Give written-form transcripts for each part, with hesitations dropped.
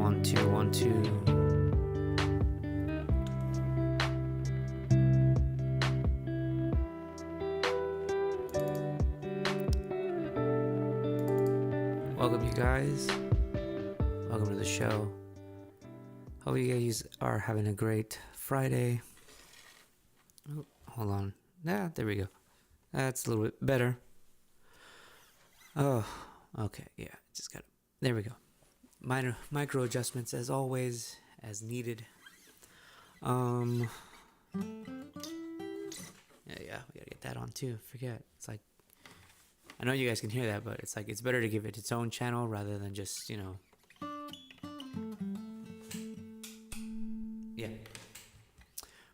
1 2 1 2. Welcome, you guys. Welcome to the show. Hope you guys are having a great Friday. Oh, hold on. Yeah, there we go. That's a little bit better. Oh, okay. Yeah, just got it. There we go. Minor micro adjustments as always, as needed. Yeah, we gotta get that on too. Forget. It's like, I know you guys can hear that, but it's like it's better to give it its own channel rather than just, yeah,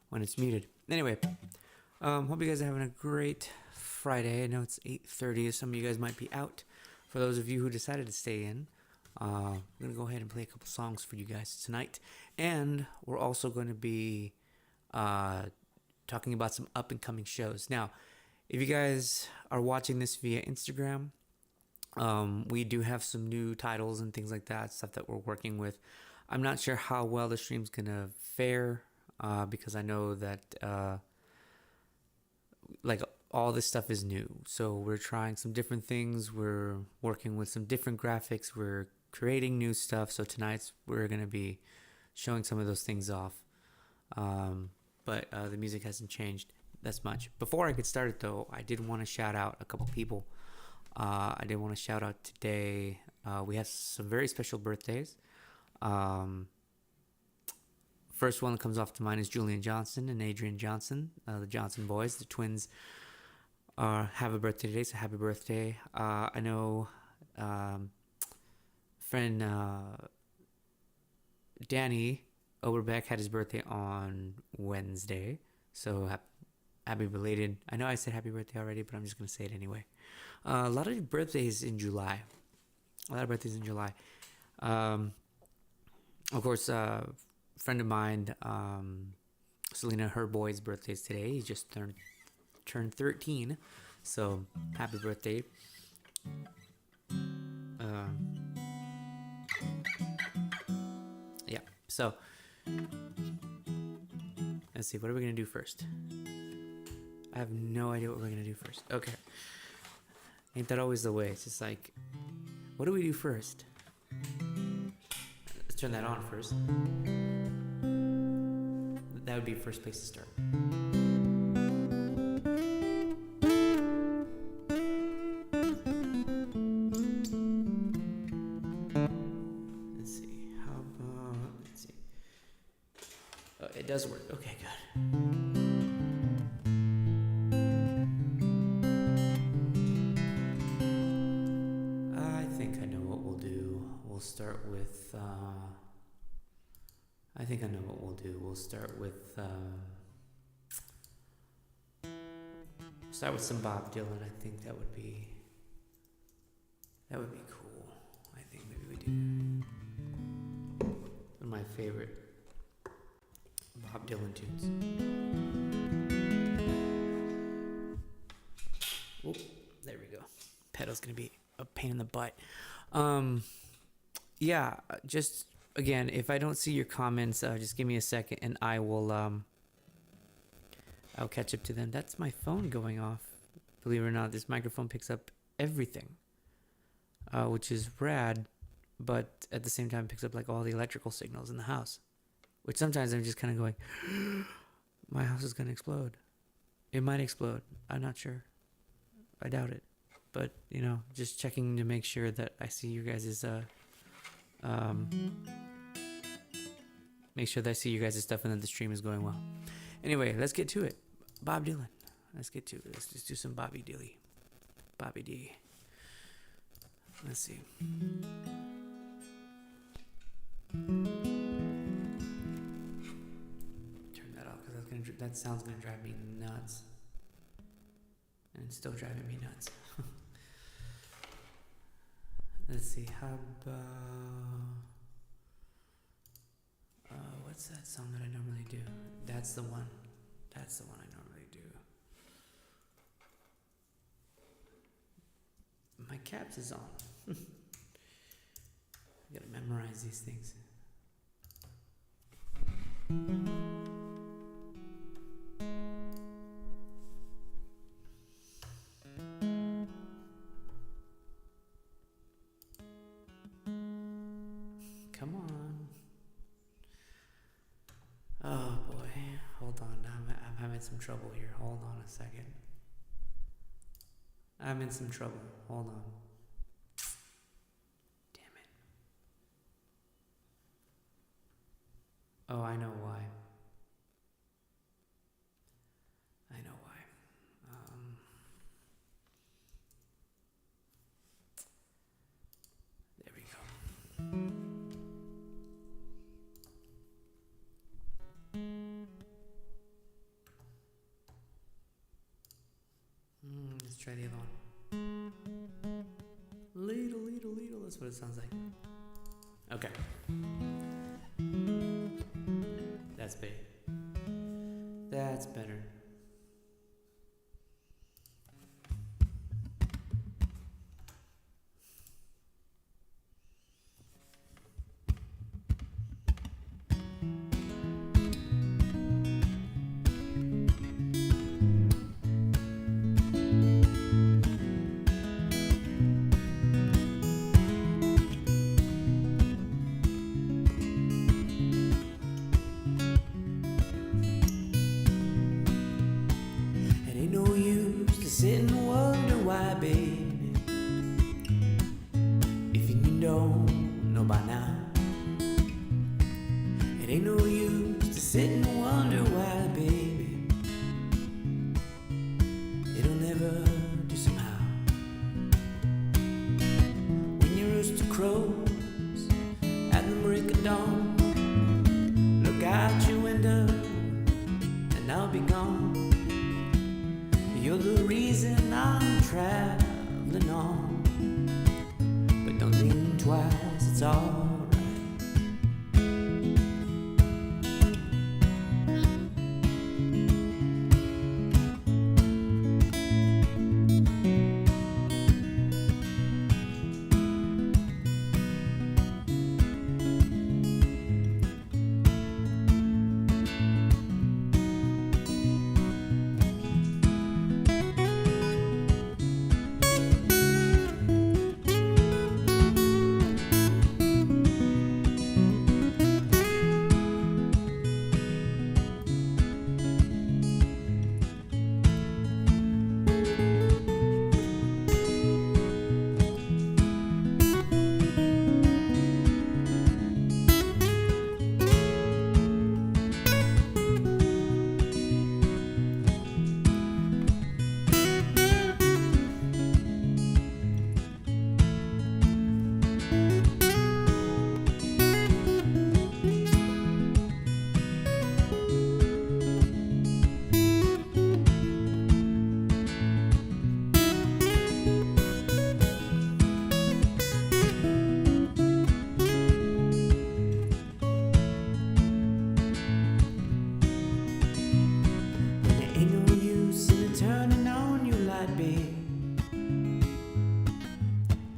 when it's muted. Anyway, hope you guys are having a great Friday. I know it's 8:30. Some of you guys might be out. For those of you who decided to stay in, I'm gonna go ahead and play a couple songs for you guys tonight, and we're also going to be talking about some up and coming shows. Now, if you guys are watching this via Instagram, we do have some new titles and things like that, stuff that we're working with. I'm not sure how well the stream's gonna fare because I know that like all this stuff is new. So we're trying some different things. We're working with some different graphics. We're creating new stuff. So tonight we're gonna be showing some of those things off. But the music hasn't changed that's much. Before I get started though, I did want to shout out a couple people. I did want to shout out today. We have some very special birthdays. First one that comes off to mind is Julian Johnson and Adrian Johnson, the Johnson boys. The twins have a birthday today, so happy birthday. I know friend Danny Oberbeck had his birthday on Wednesday, so happy belated. I know I said happy birthday already, but I'm just going to say it anyway. A lot of birthdays in July. Of course, friend of mine, Selena, her boy's birthday is today. He just turned 13, so happy birthday. Yeah, so let's see, what are we gonna do first? I have no idea what we're gonna do first. Okay, ain't that always the way? It's just like, what do we do first? Let's turn that on first. That would be first place to start. Let's see. How about, let's see. Oh, it does work. Okay, good. I think I know what we'll do. We'll start with start with some Bob Dylan. I think that would be cool. I think maybe we do one of my favorite Bob Dylan tunes. Oh, there we go. Pedal's gonna be a pain in the butt. Yeah, just again, if I don't see your comments, just give me a second and I will I'll catch up to them. That's my phone going off. Believe it or not, this microphone picks up everything, which is rad, but at the same time picks up like all the electrical signals in the house, which sometimes I'm just kind of going, my house is going to explode. It might explode. I'm not sure. I doubt it. But, just checking to make sure that I see you guys' make sure that I see you guys' stuff and that the stream is going well. Anyway, let's get to it. Bob Dylan. Let's get to it. Let's just do some Bobby D. Let's see. Turn that off because that sound's gonna drive me nuts. And it's still driving me nuts. Let's see. How about what's that song that I normally do? That's the one I normally do. My caps is on. I gotta memorize these things. Oh boy, hold on. I'm having some trouble here. Hold on a second. I'm in some trouble. Hold on. Damn it. Oh, I know why. I know why. There we go. Let's try the other one. Little, that's what it sounds like. Okay. That's better. That's better. Sit and wonder why, baby, if you don't know by now. It ain't no use to sit and wonder why, baby. It'll never do somehow. When your rooster crows at the break of dawn, look out your window and I'll be gone. You're the reason I'm traveling on, but don't think twice, it's alright.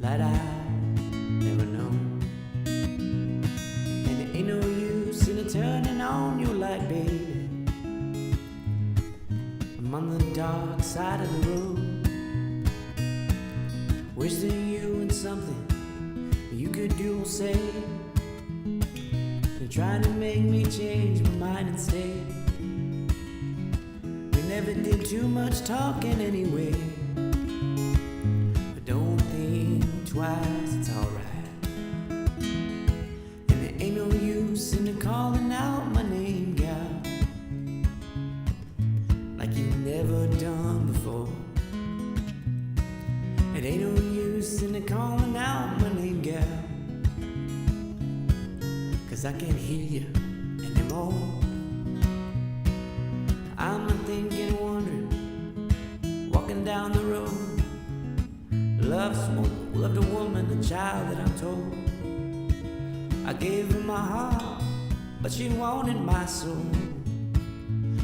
Light I never know, and it ain't no use in turning on your light, baby. I'm on the dark side of the road. Wish that you and something you could do or say. They're trying to make me change my mind and stay. We never did too much talking anyway. Don't think twice, it's alright. And there ain't no use in calling out my name, gal, like you've never done before. It ain't no use in calling out my name, gal, 'cause I can't hear you anymore. I'm thinking, wondering, walking down the road. Loved a woman, a child that I'm told. I gave her my heart, but she wanted my soul.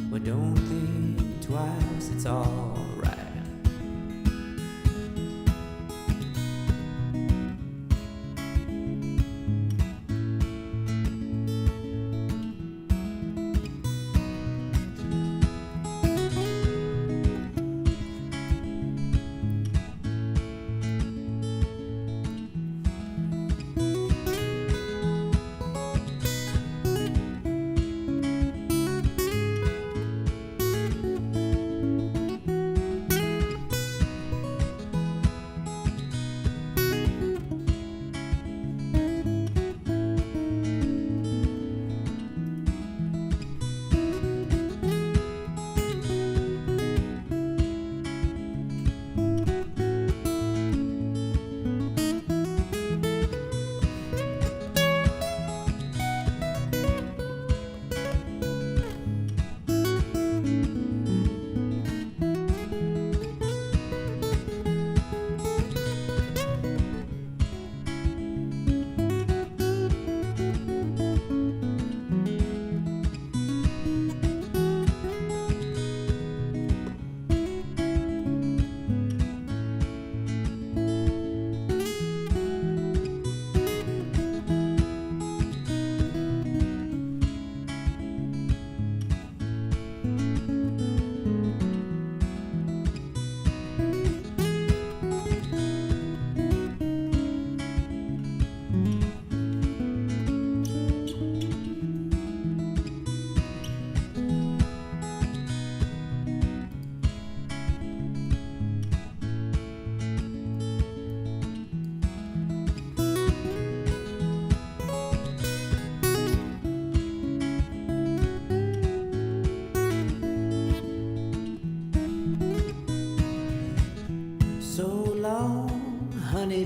Well, don't think twice, it's alright.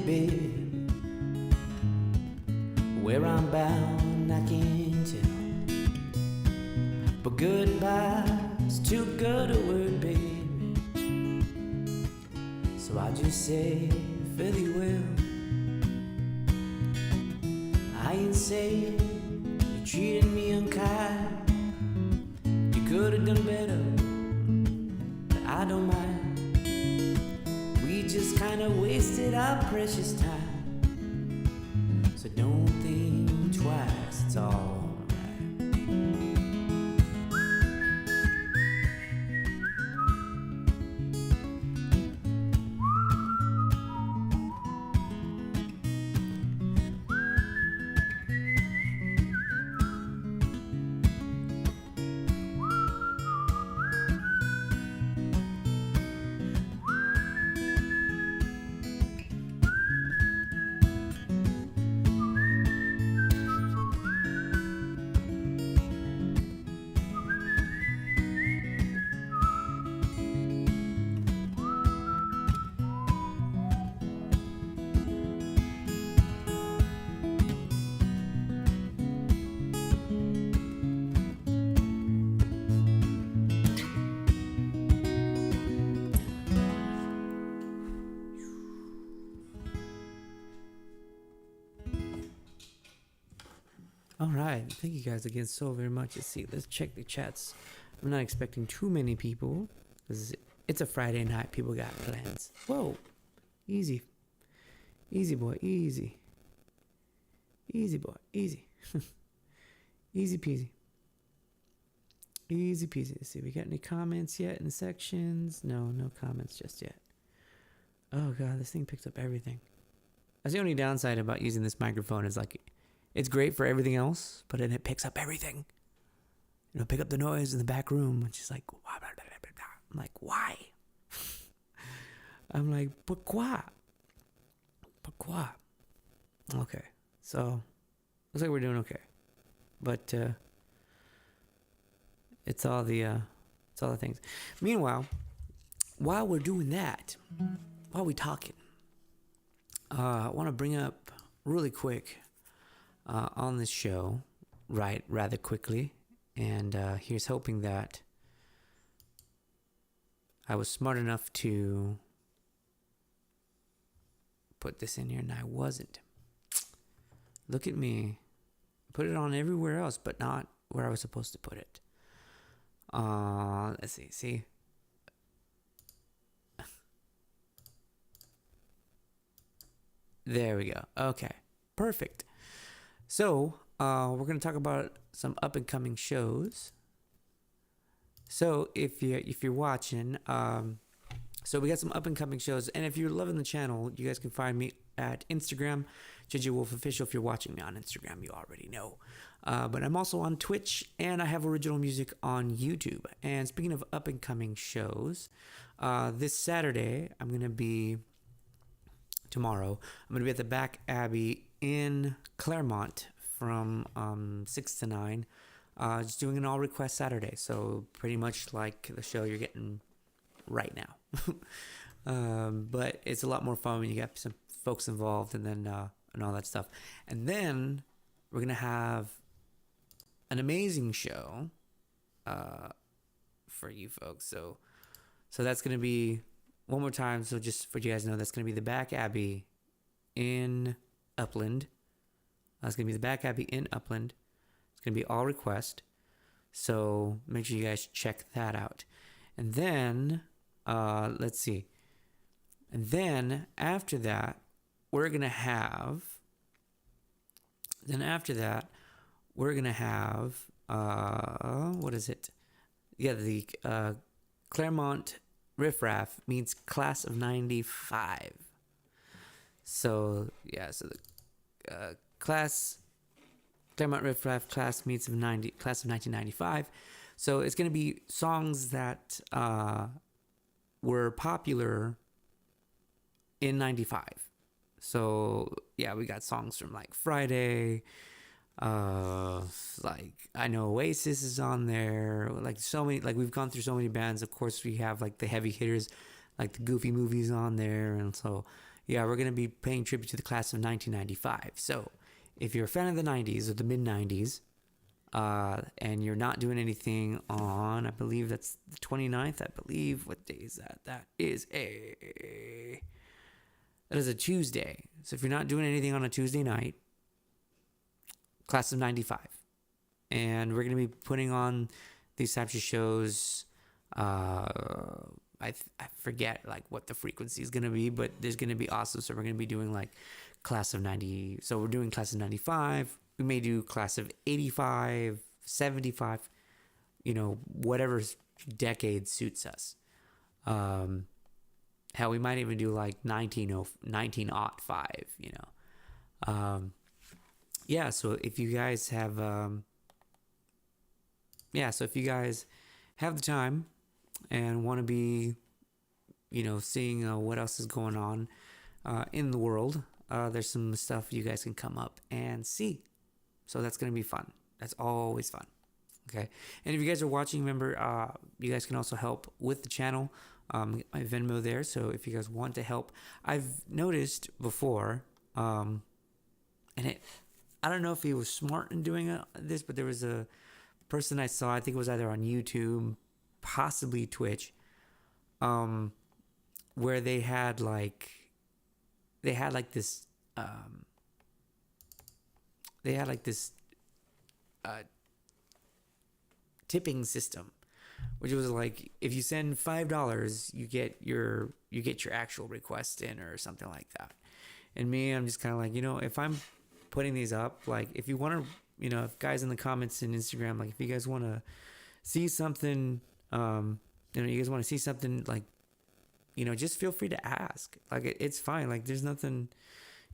babe. Where I'm bound, I can't tell. But goodbye's too good a word, baby. So I just say fairly well. I ain't saying you treated me unkind. You could have done better, but I don't mind. We just kinda wasted our precious time. So don't think twice, it's all all right. Thank you guys again so very much. Let's see. Let's check the chats. I'm not expecting too many people because it's a Friday night. People got plans. Whoa. Easy. Easy, boy. Easy. Easy, boy. Easy. Easy peasy. Easy peasy. Let's see. We got any comments yet in the sections? No comments just yet. Oh, God. This thing picks up everything. That's the only downside about using this microphone is like... It's great for everything else, but then it picks up everything. You know, pick up the noise in the back room. It's just like, I'm like, why? I'm like, pourquoi? Pourquoi? Okay, so looks like we're doing okay, but it's all the things. Meanwhile, while we're doing that, while we're talking, I want to bring up really quick. On this show, right, rather quickly, and here's hoping that I was smart enough to put this in here, and I wasn't. Look at me. Put it on everywhere else, but not where I was supposed to put it. Let's see. There we go. Okay, perfect. So, we're going to talk about some up-and-coming shows. So, if you're watching, so we got some up-and-coming shows. And if you're loving the channel, you guys can find me at Instagram, JJ Wolf Official. If you're watching me on Instagram, you already know. But I'm also on Twitch, and I have original music on YouTube. And speaking of up-and-coming shows, this Saturday, tomorrow, I'm going to be at the Back Abbey in Claremont from 6 to 9. Just doing an all request Saturday. So pretty much like the show you're getting right now. But it's a lot more fun when you get some folks involved and then and all that stuff. And then we're going to have an amazing show for you folks. So that's going to be one more time. So just for you guys to know, that's going to be the Back Abbey in Upland. That's going to be the Back Abbey in Upland. It's going to be all request. So make sure you guys check that out. And then, let's see. And then after that, we're going to have, what is it? Yeah, the Claremont Riff Raff means class of 95. So, yeah, so the Claremont Riff Raff class meets of 90, class of 1995. So it's going to be songs that were popular in 95. So, yeah, we got songs from like Fri-Yay, like I know Oasis is on there, like so many, like we've gone through so many bands. Of course we have like the heavy hitters, like the Goofy Movies on there, and so yeah, we're gonna be paying tribute to the class of 1995. So if you're a fan of the 90s or the mid 90s, and you're not doing anything on, I believe that's the 29th. I believe, what day is that? That is a Tuesday. So if you're not doing anything on a Tuesday night, class of 95. And we're going to be putting on these types of shows. I forget like what the frequency is going to be, but there's going to be awesome. So we're going to be doing like class of 90. So we're doing class of 95. We may do class of 85, 75, whatever decade suits us. Hell, we might even do like 1905, yeah, so if you guys have, the time and want to be, seeing what else is going on in the world, there's some stuff you guys can come up and see. So that's going to be fun. That's always fun. Okay. And if you guys are watching, remember, you guys can also help with the channel. My Venmo there. So if you guys want to help, I've noticed before, and I don't know if he was smart in doing this, but there was a person I saw, I think it was either on YouTube, possibly Twitch, where they had this tipping system, which was like, if you send $5, you get your actual request in or something like that. And me, I'm just kind of like, if I'm putting these up, like, if you want to, if guys in the comments and Instagram, like, if you guys want to see something, you guys want to see something, like, just feel free to ask. Like, it's fine. Like, there's nothing,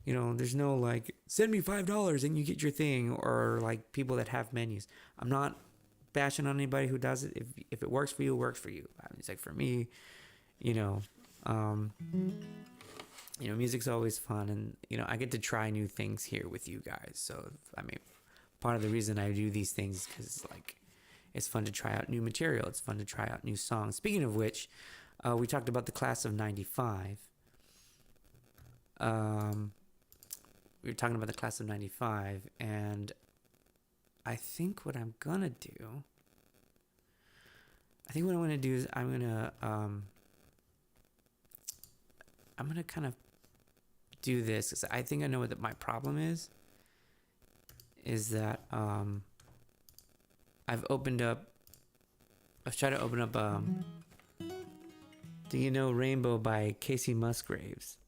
there's no like, send me $5 and you get your thing, or like people that have menus. I'm not bashing on anybody who does it. If it works for you, it works for you. It's like, for me, music's always fun, and I get to try new things here with you guys. So part of the reason I do these things is because like, it's fun to try out new material. It's fun to try out new songs. Speaking of which, we talked about the class of 95. We were talking about the class of 95, and I think what I'm gonna do is I'm gonna kind of do this, because I think I know what my problem is that I've tried to open up Do You Know Rainbow by Casey Musgraves.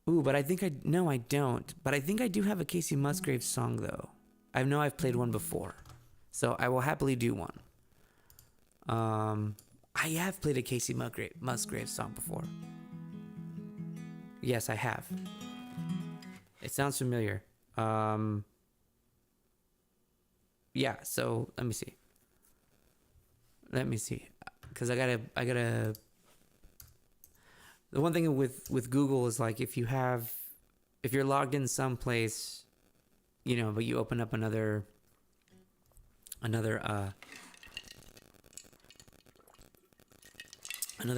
Ooh, but I don't. But I think I do have a Casey Musgraves song, though. I know I've played one before, so I will happily do one. I have played a Casey Musgraves song before. Yes, I have. It sounds familiar. Yeah, so let me see. Because I gotta. The one thing with Google is like, if you're logged in someplace, but you open up another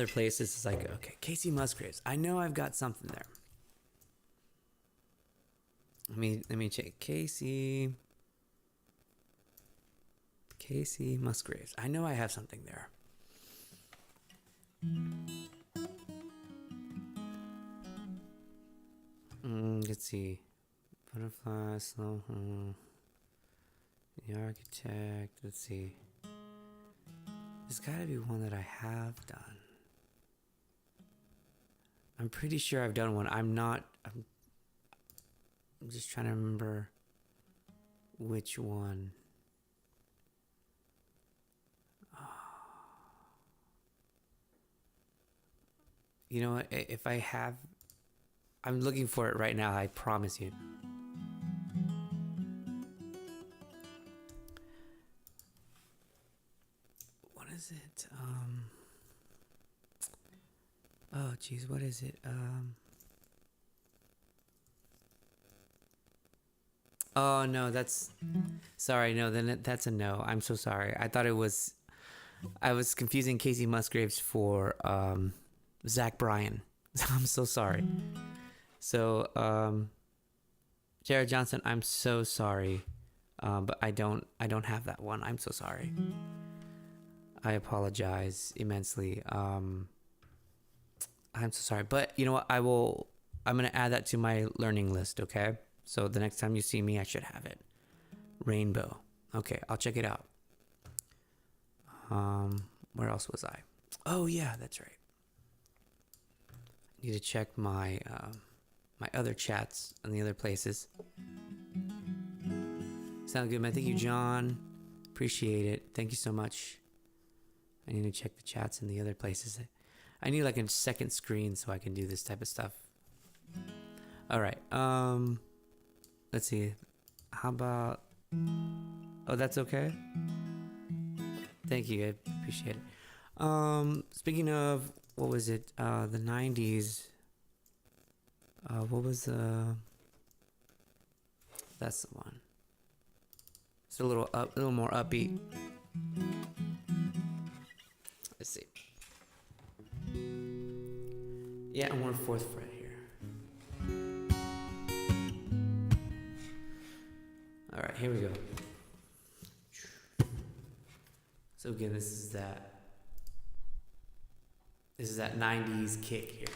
place, it's like, okay, Casey Musgraves. I know I've got something there. Let me check. Casey Musgraves. I know I have something there. Let's see. Butterfly, Slow, The Architect. Let's see. There's gotta be one that I have done. I'm pretty sure I've done one. I'm just trying to remember which one. You know what? If I have, I'm looking for it right now, I promise you. What is it? Oh, geez, what is it? Oh, no, sorry, no, then that's a no. I'm so sorry. I was confusing Casey Musgraves for, Zach Bryan. I'm so sorry. So, Jared Johnson, I'm so sorry, but I don't have that one. I'm so sorry. I apologize immensely. I'm so sorry, but you know what? I'm gonna add that to my learning list. Okay, so the next time you see me, I should have it. Rainbow. Okay, I'll check it out. Where else was I? Oh yeah, that's right. I need to check my my other chats and the other places. Sound good, man. Thank you, John. Appreciate it. Thank you so much. I need to check the chats and the other places. I need like a second screen so I can do this type of stuff. All right. Let's see. How about? Oh, that's okay. Thank you. I appreciate it. Speaking of, what was it? The 90s. What was that's the one. It's a little more upbeat. Let's see. Yeah, and we're 4th fret here. All right, here we go. So again, this is that 90s kick here.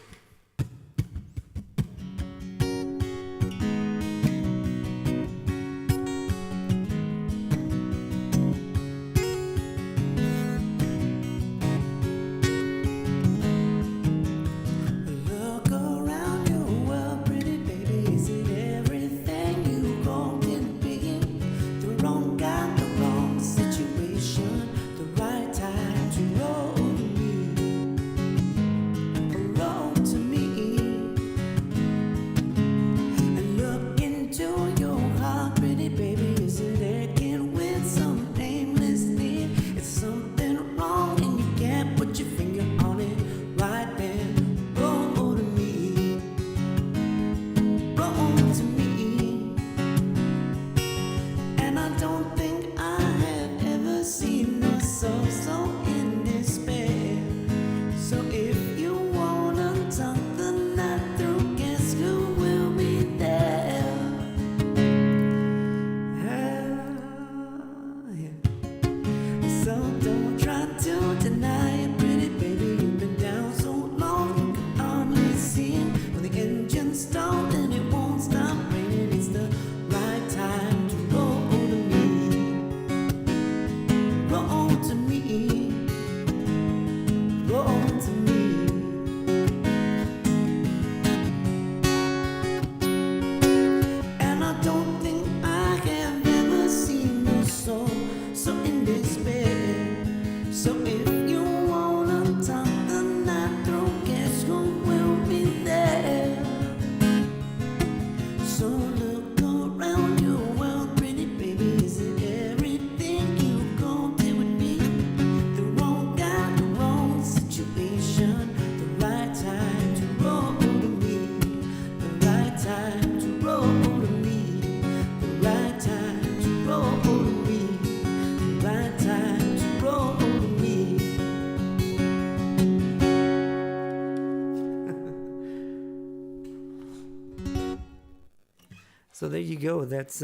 So there you go. That's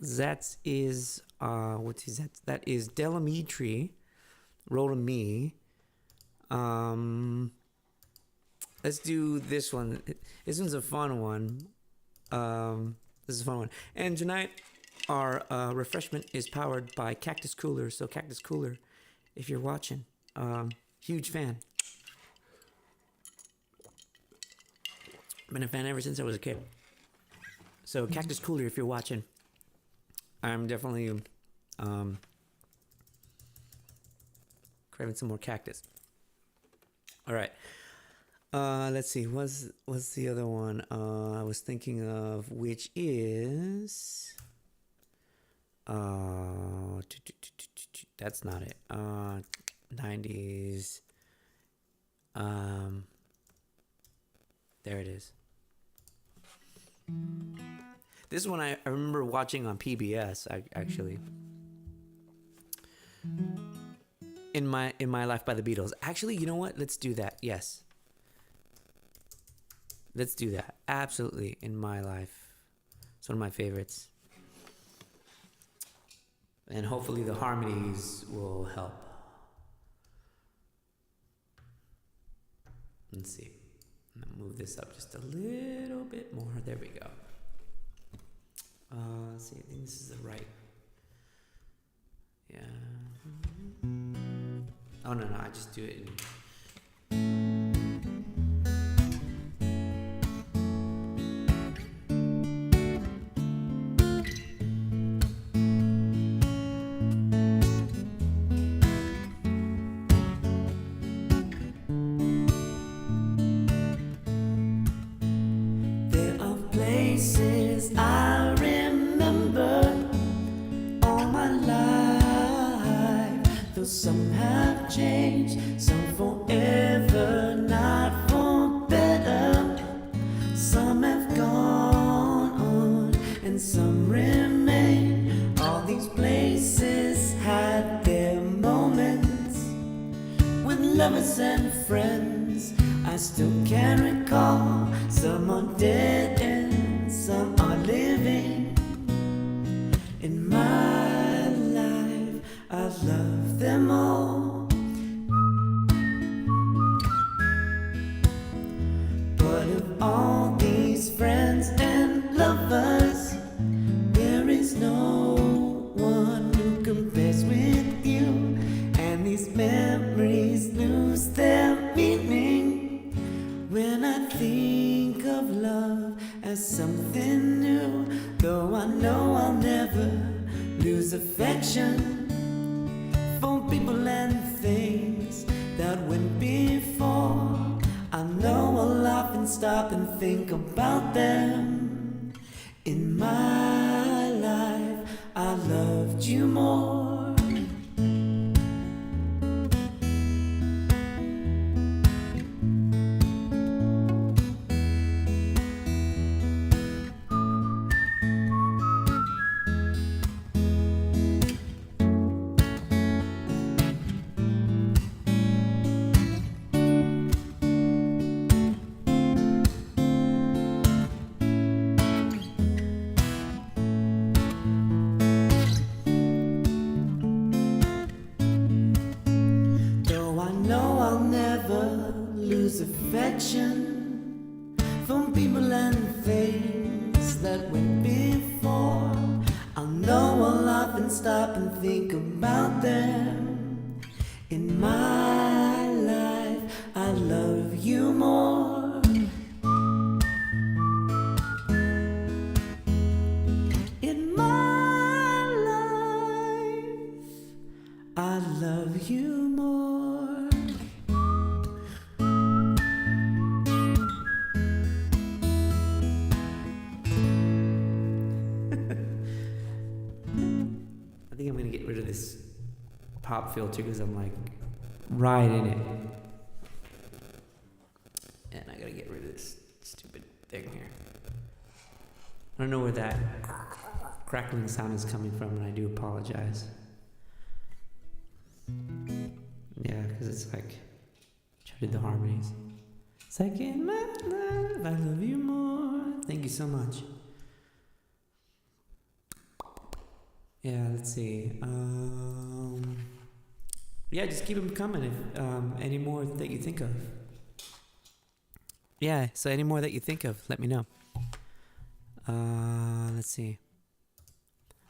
that is what's his that is Delamitri, Roll to Me. Let's do this one. This one's a fun one. This is a fun one. And tonight our refreshment is powered by Cactus Cooler. So Cactus Cooler, if you're watching, huge fan. Been a fan ever since I was a kid. So Cactus Cooler, if you're watching, I'm definitely craving some more cactus. All right. Let's see. What's the other one I was thinking of, which is that's not it. 90s. There it is. This one I remember watching on PBS. Actually, in my life by the Beatles. Actually, you know what? Let's do that. Yes. Let's do that. Absolutely. In My Life. It's one of my favorites. And hopefully the harmonies will help. Let's see. I'm going to move this up just a little bit more. There we go. Let's see. I think this is the right. Yeah. Oh, no. I just do it in. I remember all my life, though some have changed, some forever, not for better. Some have gone on and some remain. All these places had their moments with lovers and friends. I still can recall. Some are dead and some are living. In my life, I love them all. But of all these friends and lovers, there is no one who compares with you. And these memories lose their meaning when I think of love as something new. Though I know I'll never lose affection for people and things that went before. I know I'll often stop and think about them. In my life, I loved you more. Lose affection from people and things that went before. I know I'll often stop and think about them. In my life, I love you more. In my life, I love you more. I think I'm going to get rid of this pop filter because I'm like right in it. And I got to get rid of this stupid thing here. I don't know where that crackling sound is coming from, and I do apologize. Yeah, because it's like, try to do the harmonies. It's like, in my life, I love you more. Thank you so much. Yeah, let's see. Yeah, just keep them coming. If any more that you think of. Yeah, so any more that you think of, let me know. Let's see.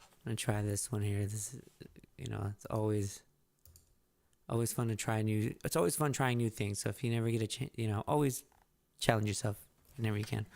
I'm gonna try this one here. This is, it's always fun to try new. It's always fun trying new things. So if you never get a chance, always challenge yourself whenever you can.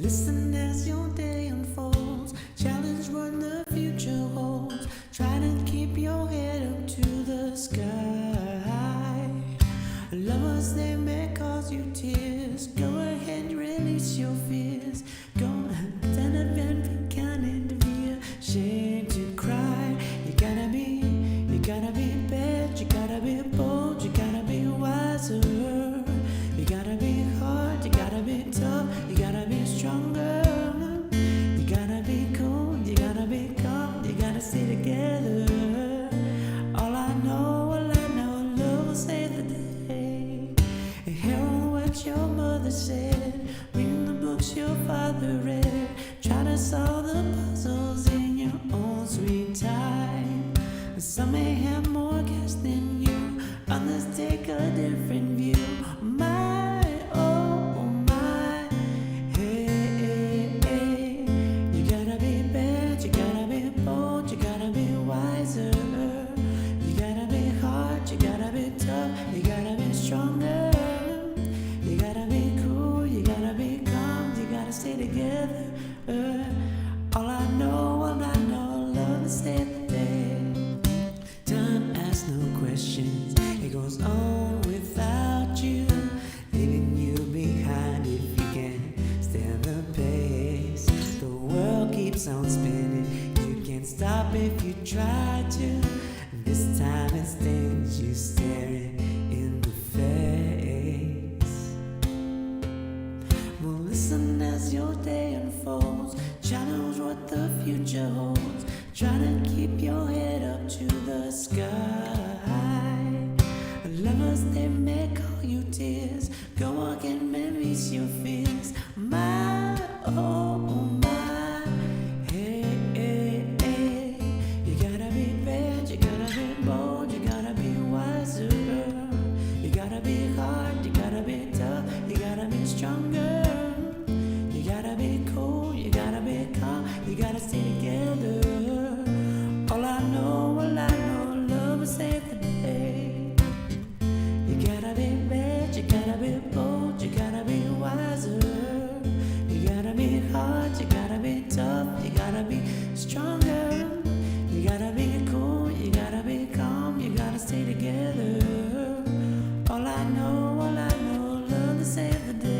listen as your day unfolds. Challenge what the future holds. Try to keep your head up to the sky. Lovers, they may cause you tears. Go ahead, release your fears. Go and be kind and be ashamed to cry. You gotta be bad, you gotta be bold, you gotta be wiser. You gotta be hard, you gotta be tough, you gotta be stronger. You gotta be cool, you gotta be calm, you gotta stay together. All I know, love will save the day. Hear what your mother said, read the books your father read. Try to solve the puzzles in your own sweet time. Some may have more cash than you, others take a different view. My, oh my, hey, hey. You gotta be bad, you gotta be bold, you gotta be wiser. You gotta be hard, you gotta be tough, you gotta be stronger. You gotta be cool, you gotta be calm, you gotta stay together. All I know, love is save the day. Time asks no questions, it goes on without you, leaving you behind if you can't stand the pace. The world keeps on spinning, you can't stop if you try to. This time it stings you staring in the face. Well, listen as your day unfolds. Challenge what the future holds. Try to keep your head up to the sky. Lovers, they may call you tears. Go walk and release your fears. My, oh my, hey, hey, hey. You gotta be bad, you gotta be bold, you gotta be wiser. You gotta be hard, you gotta be tough, you gotta be stronger. You gotta be cool, you gotta be calm, you gotta stay together. All I know, love will save the day. You gotta be bad, you gotta be bold, you gotta be wiser. You gotta be hard, you gotta be tough, you gotta be stronger. You gotta be cool, you gotta be calm, you gotta stay together. All I know, love will save the day.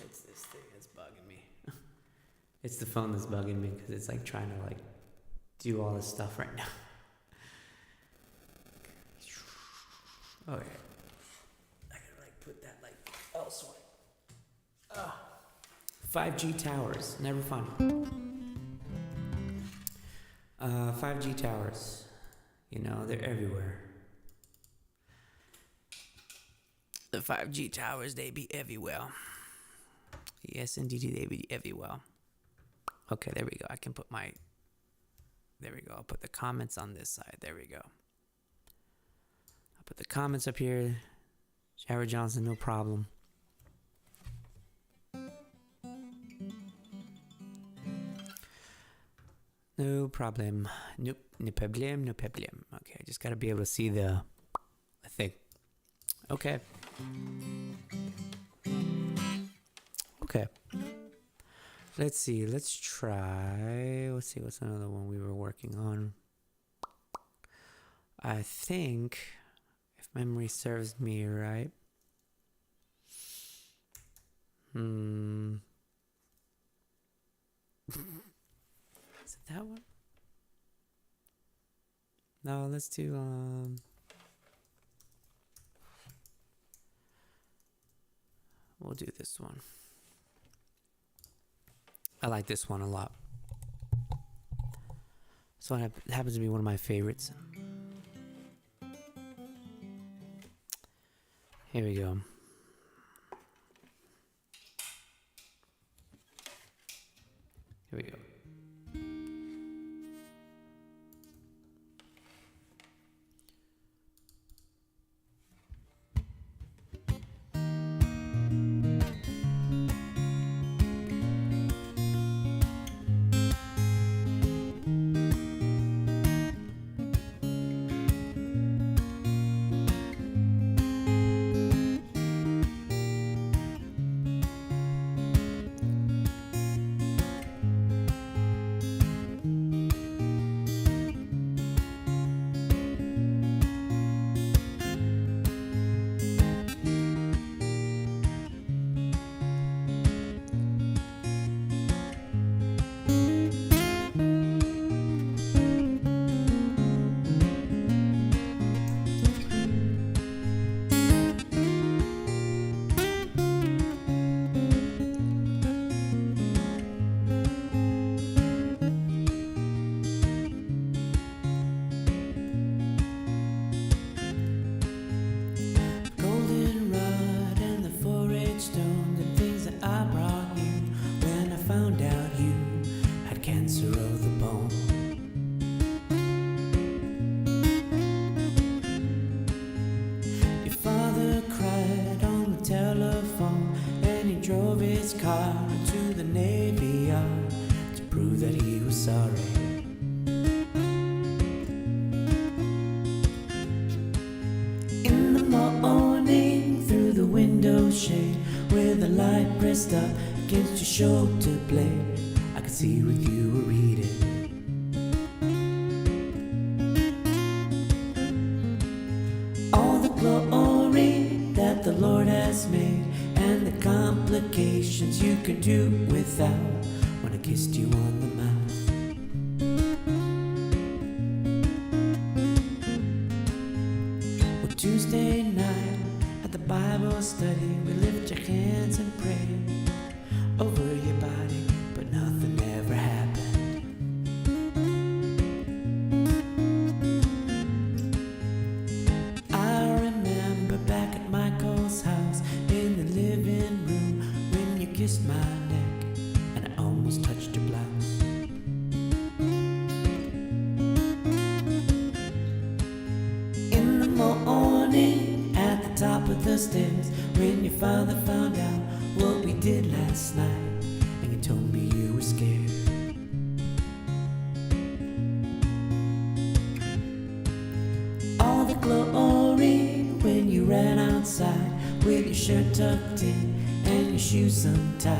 It's this thing that's bugging me. It's the phone that's bugging me because it's like trying to like do all this stuff right now. Okay. I gotta like put that like elsewhere. 5G towers, never fun. 5G towers, you know, they're everywhere. The 5G towers, they be everywhere. Yes, indeed, they be everywhere. Okay, there we go. I can put my... There we go. I'll put the comments on this side. There we go. I'll put the comments up here. Jared Johnson, no problem. No problem. Nope. No problem. No problem. Okay, I just gotta be able to see the thing. Okay. Okay. Let's see. Let's try. Let's see. What's another one we were working on? I think, if memory serves me right. Is it that one? No, let's do we'll do this one. I like this one a lot. So it happens to be one of my favorites. Here we go. Here we go. pressed up against your shoulder blade. I could see what you were reading. All the glory that the Lord has made, and the complications you could do without, when I kissed you on the mouth. Well, Tuesday night at the Bible study, we lift your hands and pray over your body, but nothing ever happened. I remember back at Michael's house in the living room when you kissed my neck and I almost touched your blouse. In the morning at the top of the stairs when your father found out what we did last night, and you told me you were scared. All the glory when you ran outside with your shirt tucked in and your shoes untied,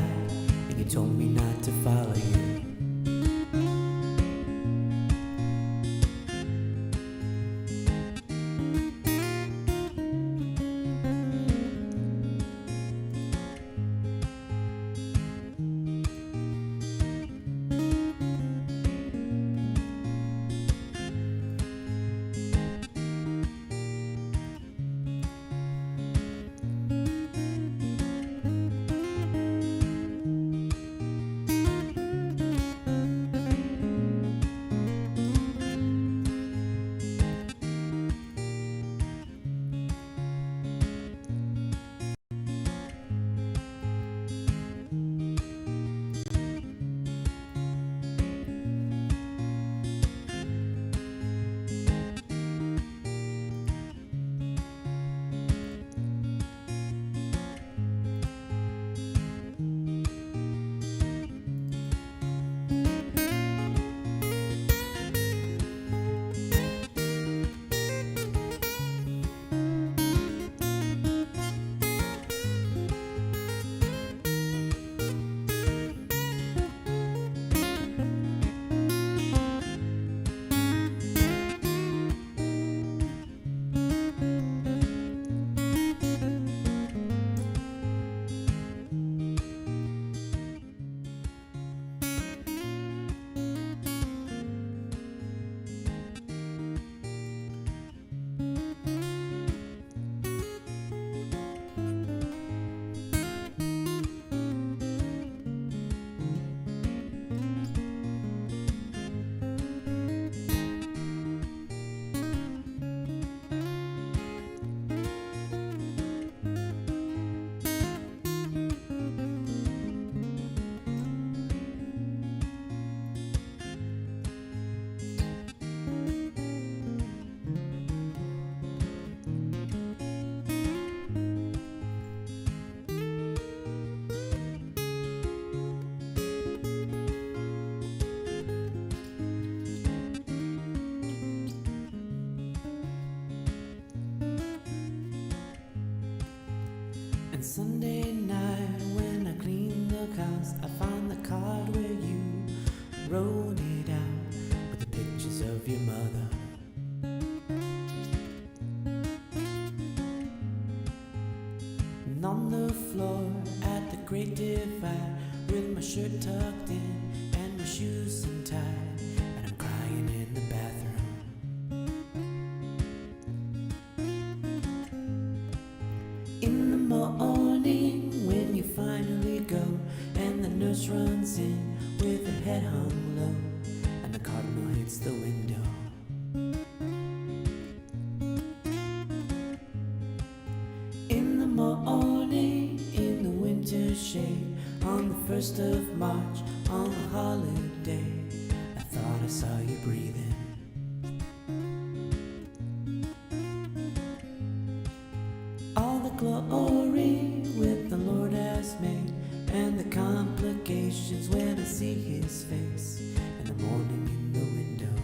and you told me not to follow you. And Sunday night when I clean the house, I find the card where you wrote it out with the pictures of your mother. And on the floor at the Great Divide, with my shirt tucked in and my shoes untied, and I'm crying in the bathroom. In the morning when you finally go, and the nurse runs in with her head hung low, and the cardinal hits the window. In the morning, in the winter shade, on the 1st of March, on a holiday, I thought I saw you breathing. All the glory with the Lord has made, and the complications when I see his face in the morning in the window.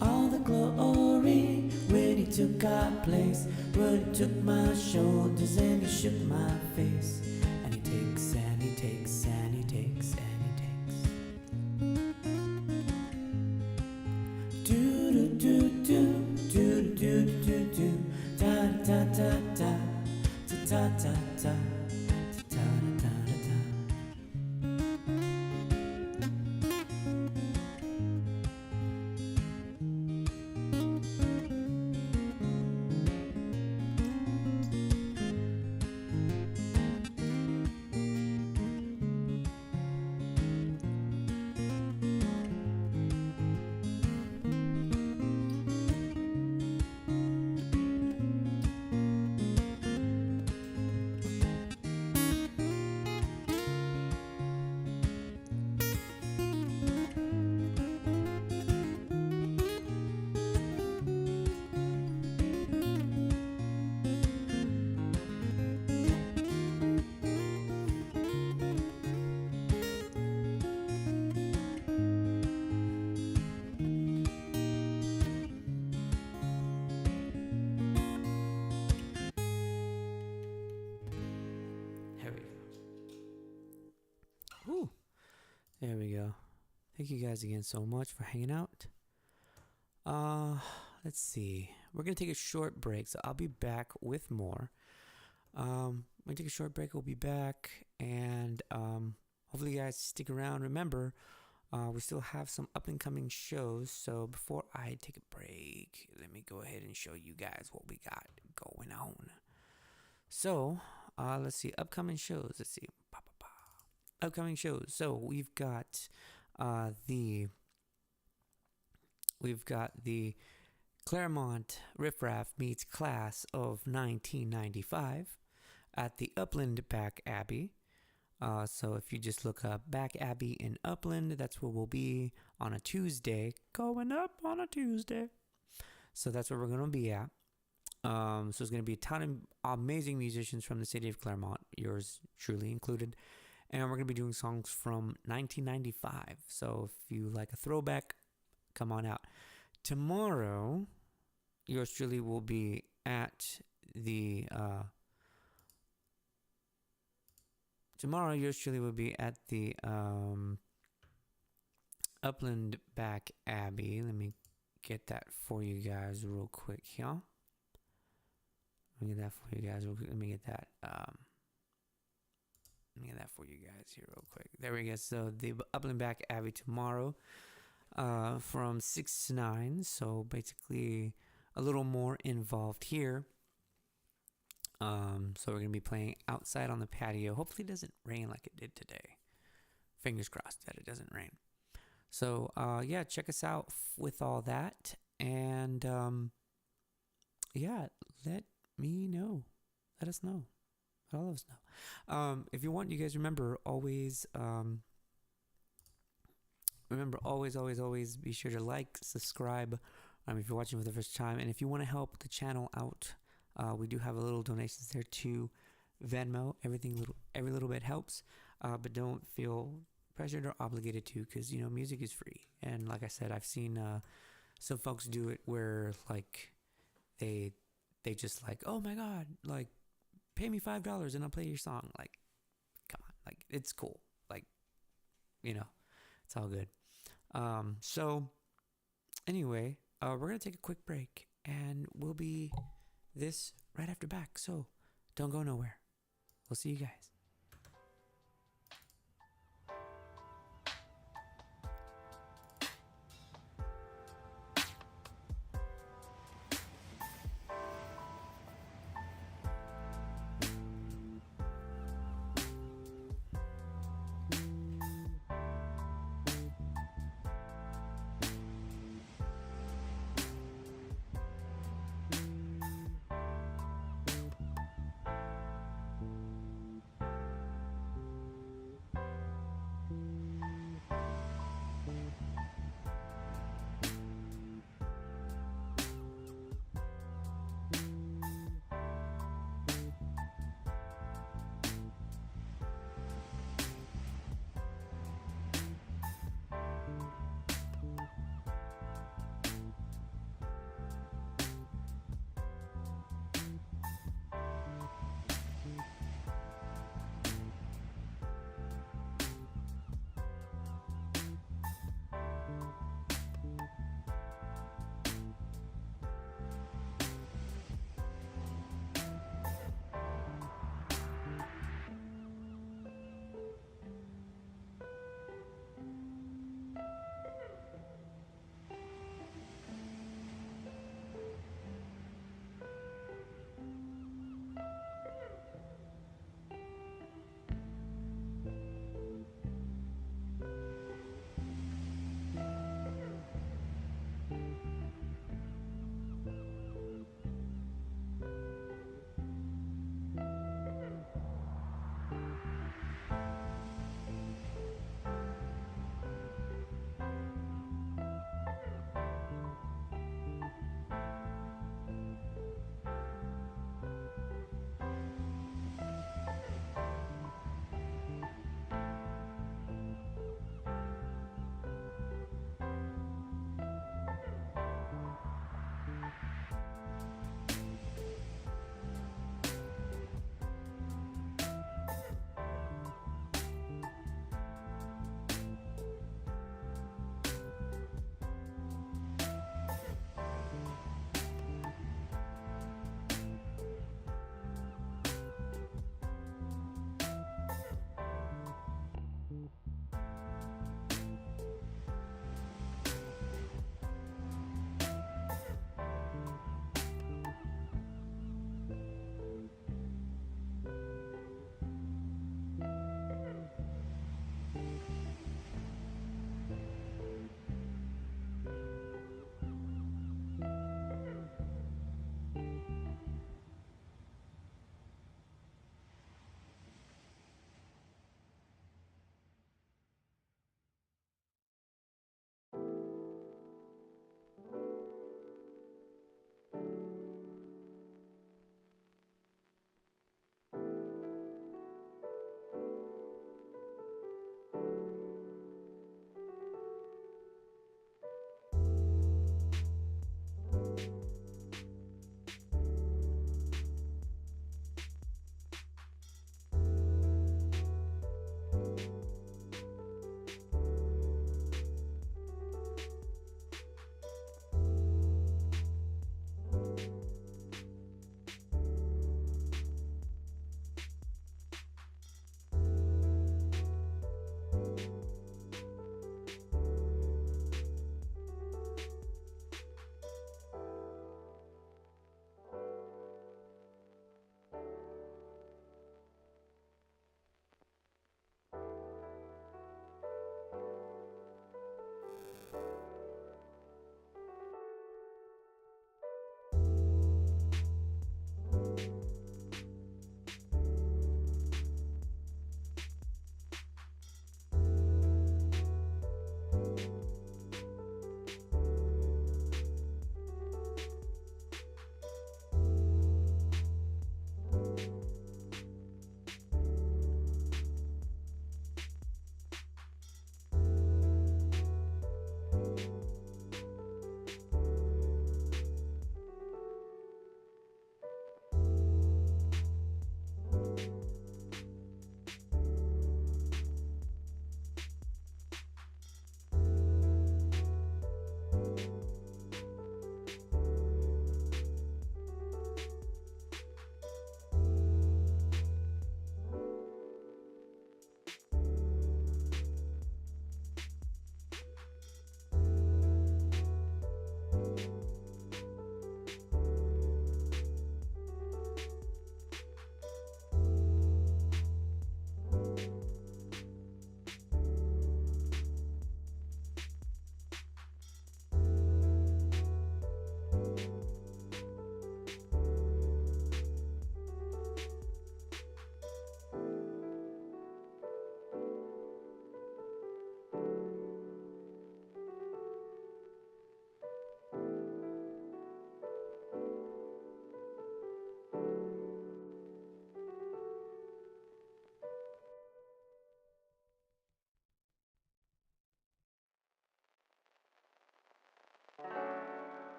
All the glory when he took our place. Rudy took my shoulders and he shook my face. And he takes and he takes and he takes and he takes. Do do do do do do do do da da da da da da da da. There we go. Thank you guys again so much for hanging out. Let's see. We're gonna take a short break, so I'll be back with more. We're gonna take a short break. We'll be back, and hopefully you guys stick around. Remember, we still have some up and coming shows. So before I take a break, let me go ahead and show you guys what we got going on. So let's see, upcoming shows. Let's see. Upcoming shows. So we've got the Claremont Riff Raff meets Class of 1995 at the Upland Back Abbey. So if you just look up Back Abbey in Upland, that's where we'll be on a Tuesday. Going up on a Tuesday. So that's where we're going to be at. So it's going to be a ton of amazing musicians from the city of Claremont, yours truly included. And we're going to be doing songs from 1995. So if you like a throwback, come on out. Tomorrow, yours truly will be at the... Upland Back Abbey. Let me get that for you guys real quick here. Let me get that for you guys real quick. Let me get that for you guys here real quick. There we go. So the Upland Back Abbey tomorrow from 6 to 9. So basically a little more involved here. So we're going to be playing outside on the patio. Hopefully it doesn't rain like it did today. Fingers crossed that it doesn't rain. So yeah, check us out with all that. And yeah, let me know. Let us know. Let all of us know. If you want, you guys remember always always be sure to like, subscribe if you're watching for the first time. And if you want to help the channel out, we do have a little donations there to Venmo. Every little bit helps, but don't feel pressured or obligated to, because music is free. And like I said, I've seen some folks do it where like they just like, oh my god, like pay me $5 and I'll play your song. Like, come on, like it's cool. Like, it's all good. So anyway, we're gonna take a quick break, and we'll be this right after back. So don't go nowhere. We'll see you guys.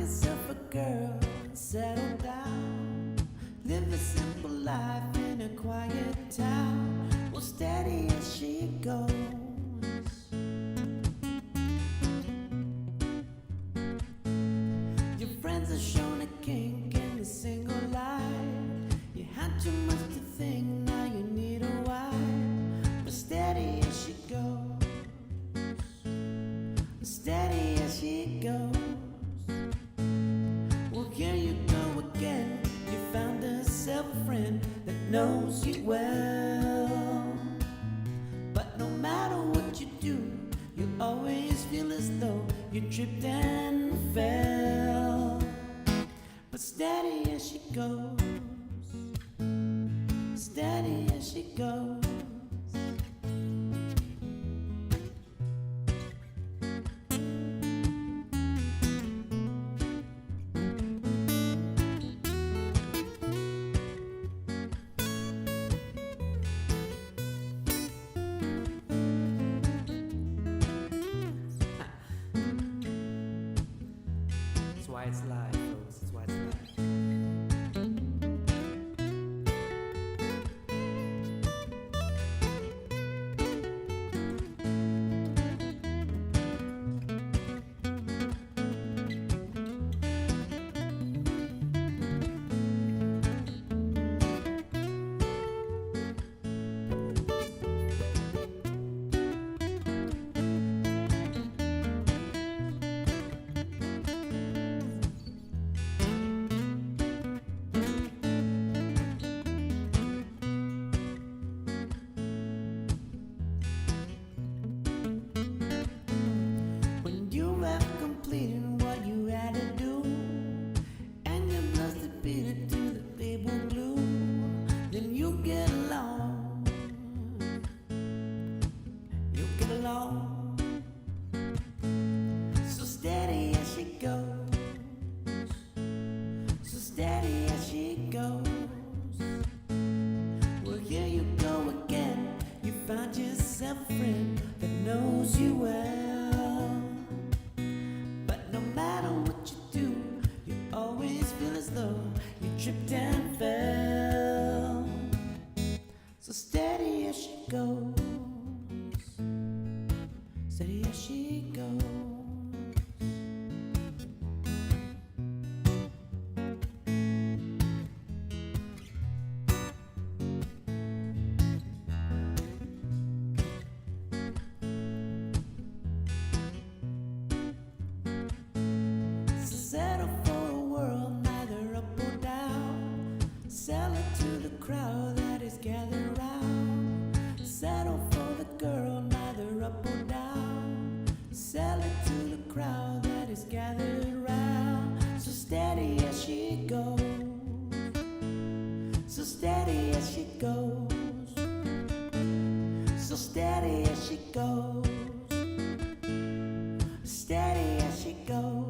yourself a girl and settle down. Live a simple life in a quiet town. Well, steady as she goes. Your friends are shown a kink in the single life. You had too much to think, now you need a wife. But steady as she goes, steady as she goes. Well, here you go again. You found yourself a friend that knows you well. But no matter what you do, you always feel as though you tripped and fell. But steady as she goes, steady as she goes. That's why it's live, folks. That's why it's live. When you have completed what you had to do, and your blood's defeated to the table glue, then you get along. You get along. So steady as she goes, so steady as she goes. Well, here you go again. You found yourself a friend that knows you well. But no matter what you do, you always feel as though you tripped and fell. So steady as she goes, steady as she goes. So settle for a world neither up or down. Sell it to the crowd that is gathered round. Settle for the girl neither up or down. Sell it to the crowd that is gathered round. So steady as she goes, so steady as she goes, so steady as she goes, steady as she goes.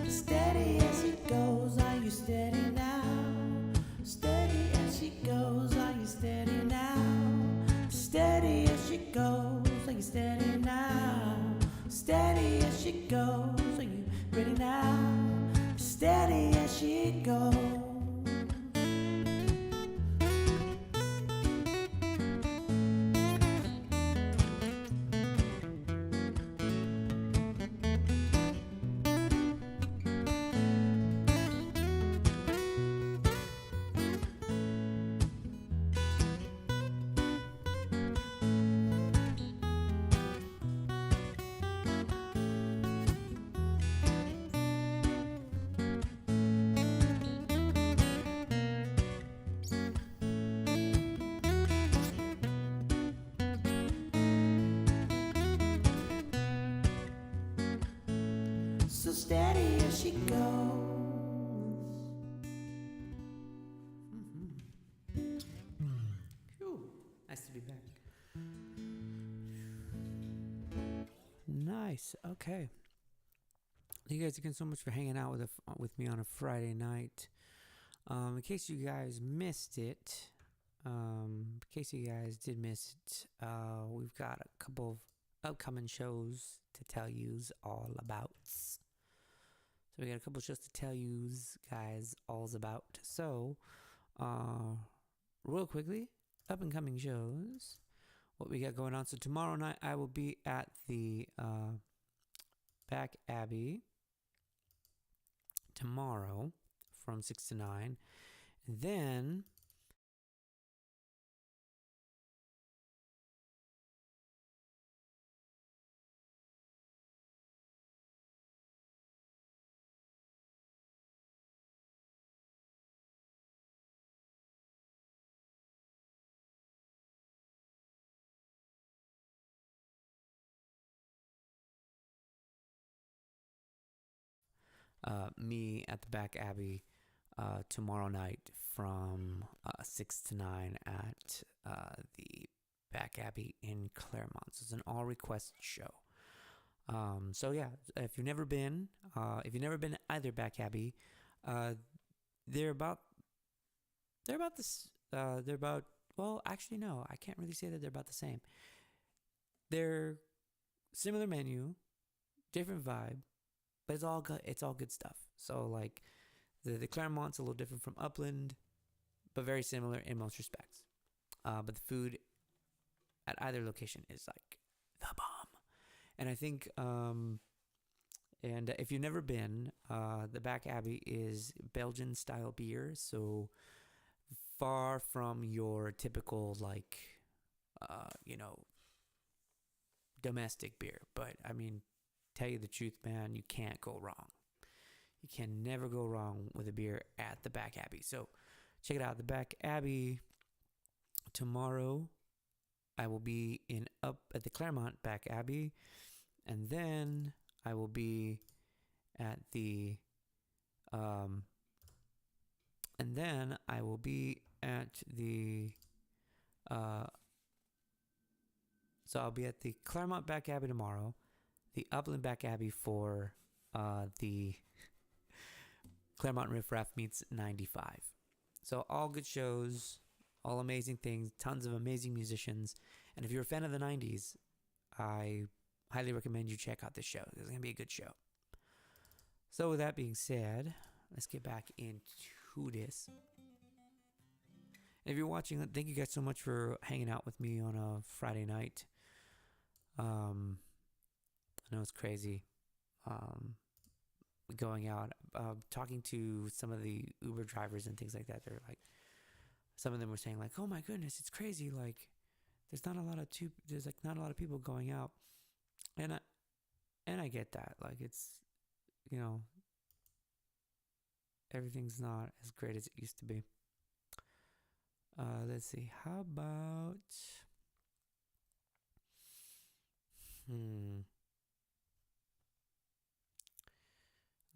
Steady as she goes, are you steady now? Steady as she goes, are you steady now? Steady as she goes, are you steady now? Steady as she goes, are you ready now? Steady as she goes. steadier she goes. Phew. Nice to be back. Nice. Okay. Thank you guys again so much for hanging out with me on a Friday night. In case you guys missed it, we've got a couple of upcoming shows to tell yous all about. So we got a couple of shows to tell yous guys all about. So, real quickly, up and coming shows. What we got going on. So tomorrow night I will be at the Back Abbey tomorrow from 6 to 9. And then me at the Back Abbey tomorrow night from 6 to 9 at the Back Abbey in Claremont. So it's an all request show. So yeah, if you've never been to either Back Abbey, they're about well, actually no, I can't really say that they're about the same. They're similar menu, different vibe, but it's all good. It's all good stuff. So like the Claremont's a little different from Upland, but very similar in most respects. But the food at either location is like the bomb. And I think, and if you've never been, the Back Abbey is Belgian style beer. So far from your typical like, domestic beer. But I mean, tell you the truth, man, you can't go wrong. You can never go wrong with a beer at the Back Abbey. So check it out. The Back Abbey tomorrow. I will be up at the Claremont Back Abbey, and then I will be at the so I'll be at the Claremont Back Abbey tomorrow, the Upland Back Abbey for the Claremont Riff Raff meets 95. So all good shows, all amazing things, tons of amazing musicians. And if you're a fan of the 90s, I highly recommend you check out this show. It's going to be a good show. So with that being said, let's get back into this. And if you're watching, thank you guys so much for hanging out with me on a Friday night. I know it's crazy. Going out, talking to some of the Uber drivers and things like that. They're like, some of them were saying like, "Oh my goodness, it's crazy! Like, there's not a lot of people going out," and I get that. Like, it's, everything's not as great as it used to be. Let's see. How about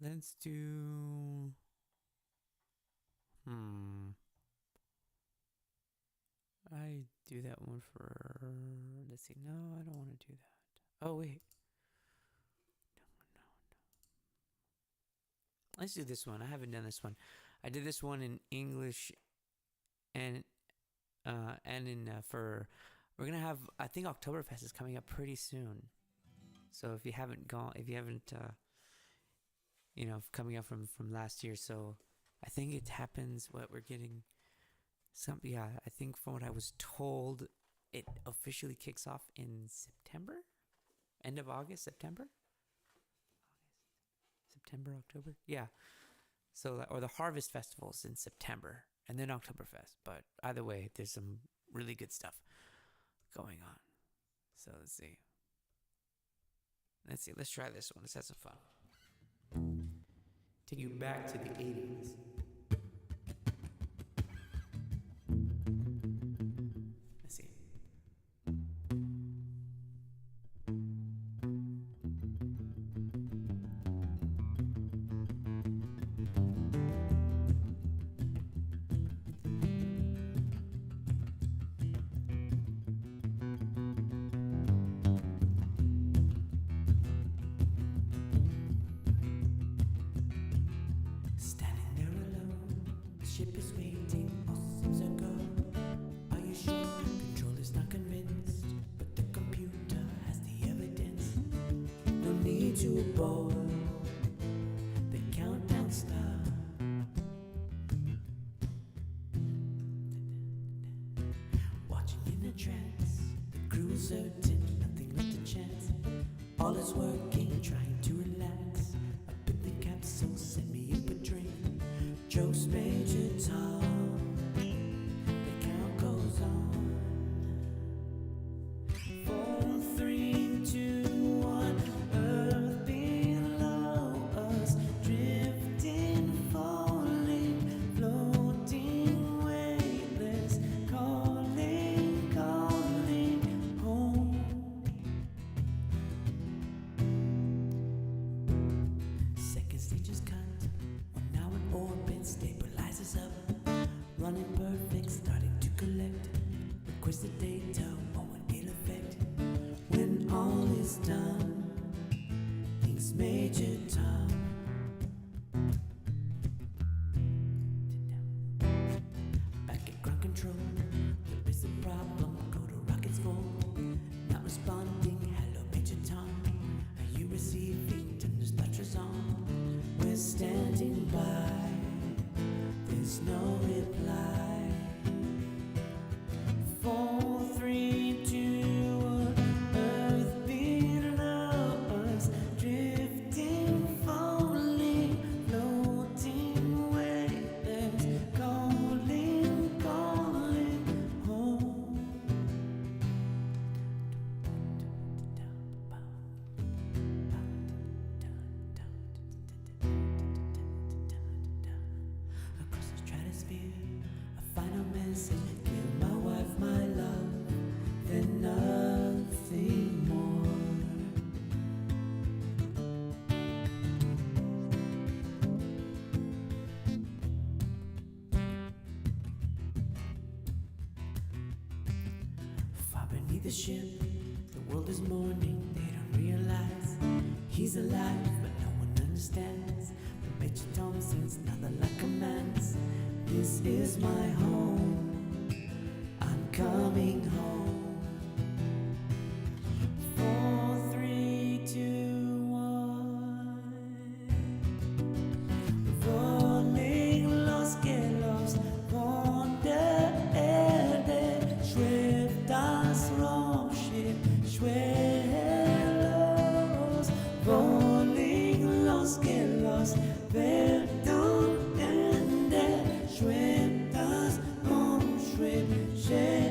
let's do I do that one for, let's see. No, I don't want to do that. Oh, wait. No. Let's do this one. I haven't done this one. I did this one in English and for, we're going to have, I think Oktoberfest is coming up pretty soon. So if you haven't, coming up from last year. So I think it happens, we're getting I think from what I was told, it officially kicks off in September, end of August, September, October. Yeah. So, or the Harvest Festival's in September and then Oktoberfest. But either way, there's some really good stuff going on. So let's see. Let's try this one. Let's have some fun. Take you back to the 80s. Let's see. ship is waiting, all systems are go. Are you sure? Controller's not convinced, but the computer has the evidence. No need to board. The countdown starts. Watching in a trance, the crew's certain, nothing left to chance. All is working, trying to relax. Up in the capsule, send me up a drink. Jokes Major Tom, the count goes on. 4, 3, 2, 1. Earth below us, drifting, falling, floating, weightless, calling, calling home. Second stage is cut. We're now in orbit, stabilizes up. Running perfect, starting to collect. Requested data, won't ill effect. When all is done, thinks Major Tom. Back at ground control, there is a problem. Go to rockets full. Not responding. Hello, Major Tom. Are you receiving? Turn the splatters on. We're standing by. There's no reply. 4, 3, 2, 1. Earth below us, drifting, falling, floating, weightless, calling, calling home. Across the stratosphere, a final message. Give my wife my love, then nothing more. Far beneath the ship, the world is mourning. They don't realize he's alive, but no one understands. But Major Tom sings nothing like commands. This is my home. I'm coming home. 4, 3, 2, 1. Falling, lost, get lost. Von der Erde schwebt das Raumschiff schwerelos. Falling, lost, get lost. Welt und Ende schwebt das Raumschiff schwerelos.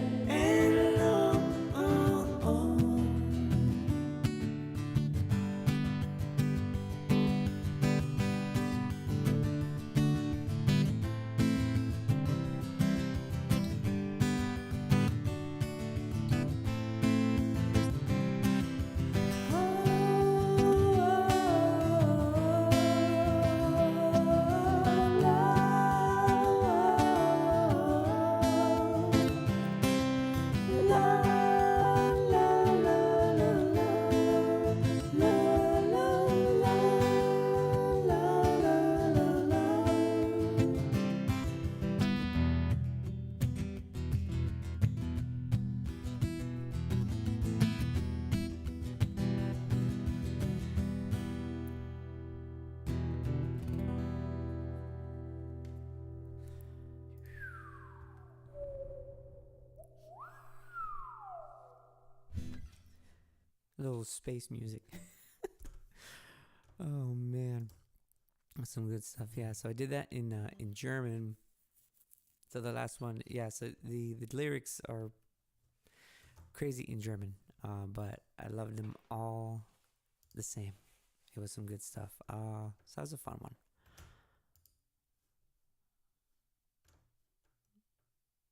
Little space music. Oh man, some good stuff. Yeah, so I did that in German. So the last one, yeah. So the lyrics are crazy in German, but I love them all the same. It was some good stuff. So that was a fun one.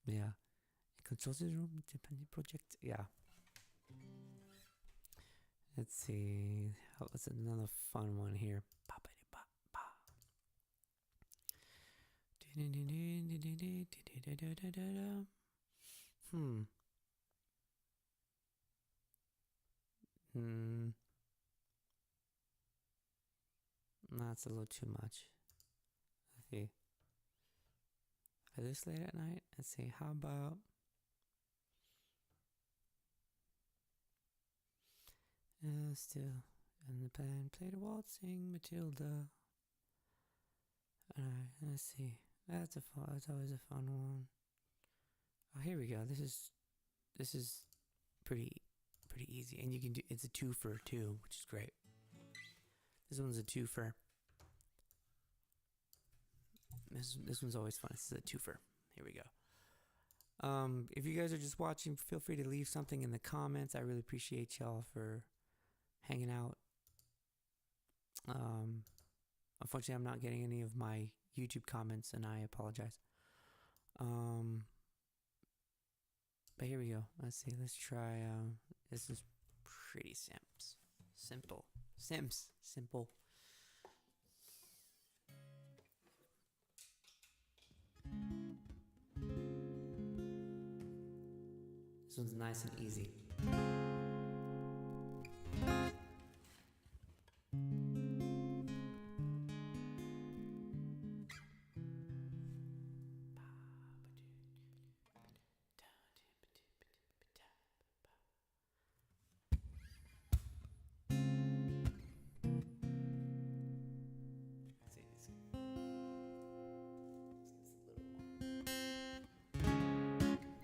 Yeah, it controls the room. Dependent project. Yeah. Let's see. What's another fun one here? Hmm. That's a little too much. Okay. for this late at night. Let's see, how about still and the band played a waltzing Matilda. Alright, let's see. That's always a fun one. Oh, here we go. This is pretty easy, and you can do. It's a twofer too, which is great. This one's a twofer. This one's always fun. This is a twofer. Here we go. If you guys are just watching, feel free to leave something in the comments. I really appreciate y'all for hanging out. Unfortunately, I'm not getting any of my YouTube comments, and I apologize. But here we go. Let's see. Let's try. This is pretty simple. Simple. This one's nice and easy.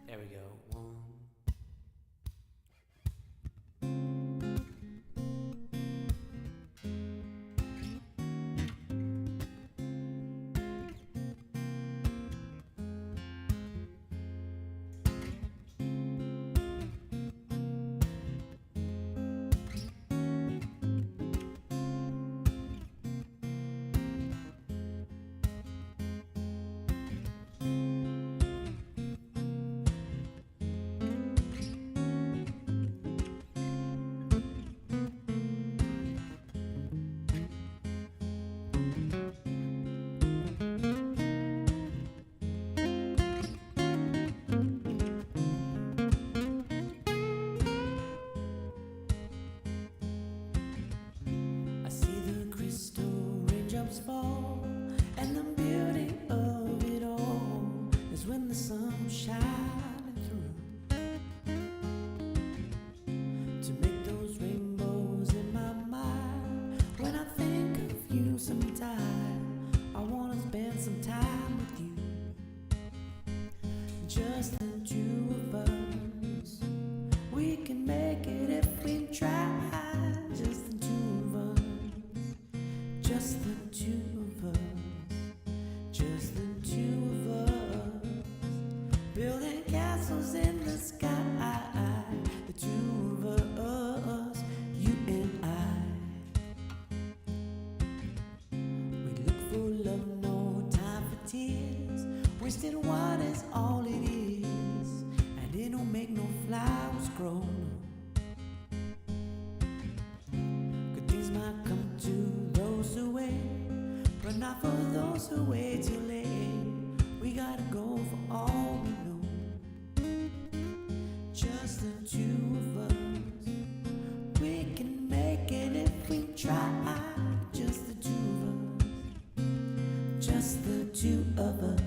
There we go. One. Fall, and the beauty of it all is when the sun's shining through to make those rainbows in my mind. When I think of you sometime, I wanna spend some time with you, just the two of us. We can make it if we try. Just the two of us. Just the two of us, just the two of us, building castles in the sky. The two of us, you and I. We look for love, no time for tears. Wasted water's all it is, and it don't make no flowers grow. Good things might come to those who wait, but not for those who wait too late. We gotta go for all we know. Just the two of us. We can make it if we try. Just the two of us. Just the two of us.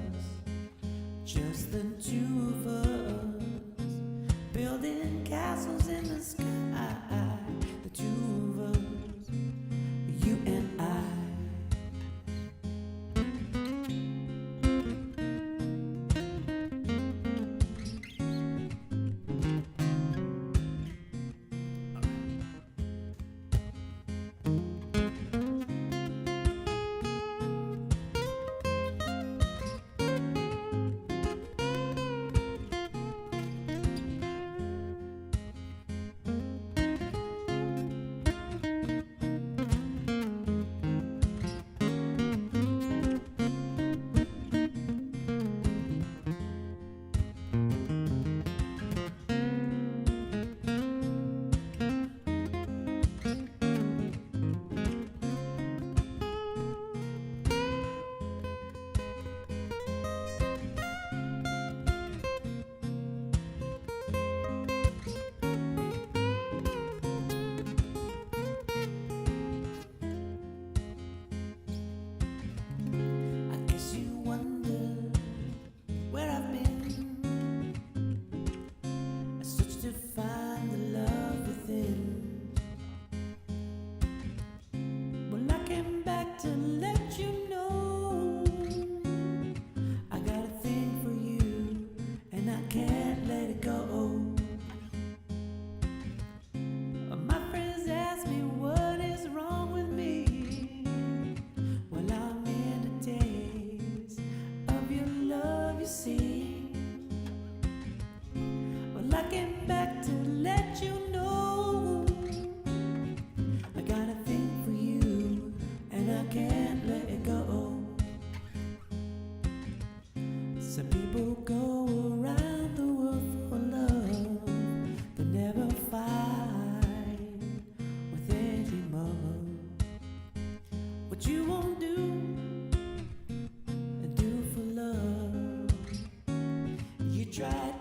Just the two of us. Building castles in the sky. The two of us. You and I.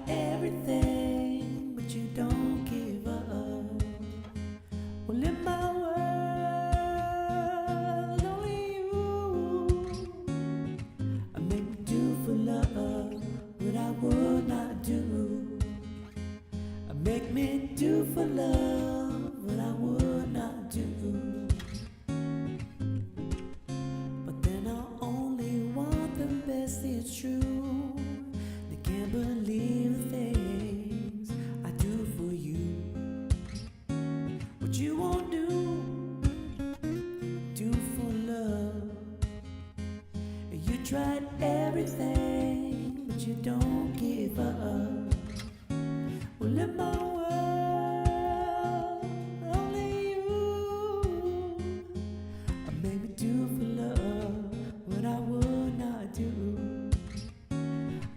everything, but you don't give up. Well, in my world, only you make me do for love what I would not do. Make me do for love what I would not do. But then I only want the best, it's true. They can't believe the things I do for you. What you won't do for love. You tried everything, but you don't give up. Well, in my world, only you make me do for love what I would not do.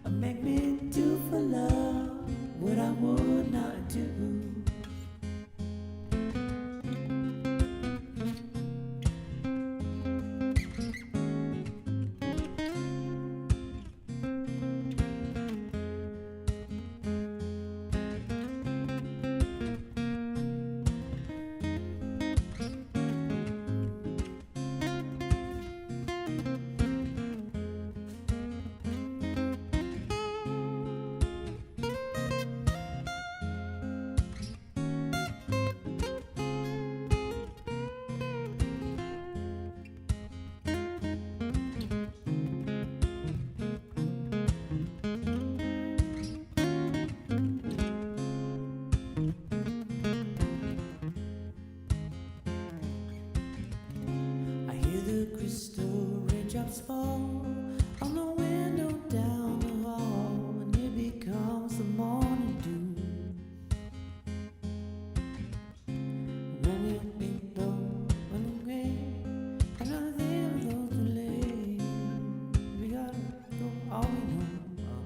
Make me do for love what I would not do. Crystal raindrops fall on the window down the hall, and it becomes the morning dew. Running people, running gray, and nothing goes too late. We gotta go all we know.